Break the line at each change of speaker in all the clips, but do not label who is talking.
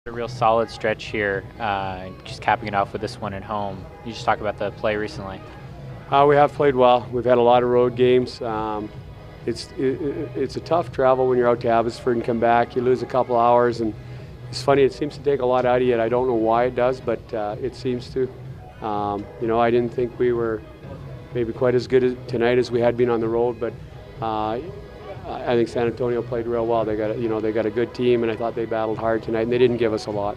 A real solid stretch here, just capping it off with this one at home. You just talk about the play recently.
We have played well. We've had a lot of road games. It's a tough travel when you're out to Abbotsford and come back. You lose a couple hours, and it's funny. It seems to take a lot out of you. I don't know why it does, but it seems to. I didn't think we were maybe quite as good tonight as we had been on the road, but I think San Antonio played real well. They got a good team, and I thought they battled hard tonight, and they didn't give us a lot.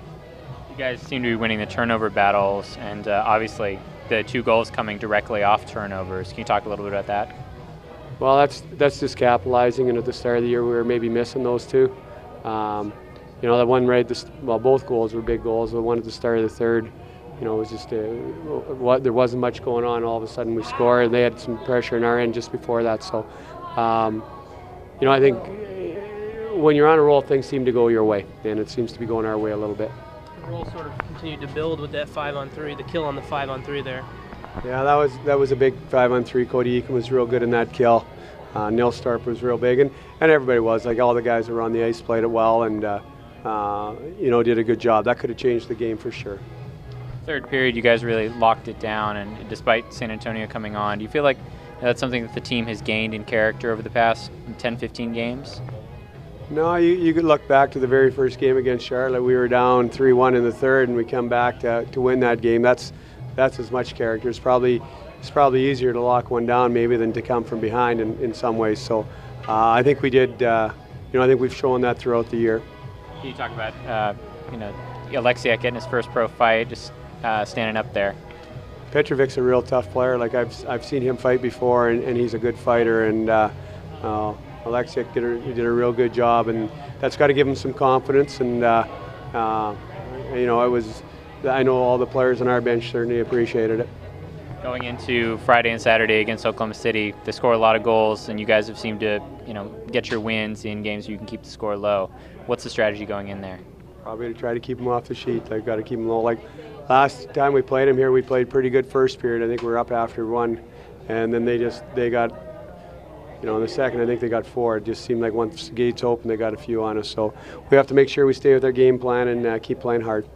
You guys seem to be winning the turnover battles, and obviously the 2 goals coming directly off turnovers. Can you talk a little bit about that?
Well, that's just capitalizing, and at the start of the year we were maybe missing those 2. That one both goals were big goals. The one at the start of the third, it was just there wasn't much going on. All of a sudden we score, and they had some pressure in our end just before that. So, I think when you're on a roll, things seem to go your way, and it seems to be going our way a little bit.
The roll sort of continued to build with that 5-on-3, the kill on the 5-on-3 there.
Yeah, that was a big 5-on-3. Cody Eakin was real good in that kill. Nilstorp was real big, and everybody was. Like, all the guys that were on the ice played it well, and did a good job. That could have changed the game for sure.
Third period, you guys really locked it down, and despite San Antonio coming on, do you feel like that's something that the team has gained in character over the past 10-15 games?
No, you could look back to the very first game against Charlotte. We were down 3-1 in the third, and we come back to win that game. That's as much character. It's probably easier to lock one down maybe than to come from behind in some ways. So I think we did. I think we've shown that throughout the year.
Can you talk about Alexiak getting his first pro fight, just standing up there?
Petrovic's a real tough player. Like, I've seen him fight before, and he's a good fighter. And Alexiak did a real good job, and that's got to give him some confidence. And I know all the players on our bench certainly appreciated it.
Going into Friday and Saturday against Oklahoma City, they score a lot of goals, and you guys have seemed to get your wins in games where you can keep the score low. What's the strategy going in there?
Probably to try to keep them off the sheet. They've got to keep them low. Like, last time we played them here, we played pretty good first period. I think we were up after 1, and then they got, in the second, I think they got 4. It just seemed like once the gates opened, they got a few on us. So we have to make sure we stay with our game plan and keep playing hard.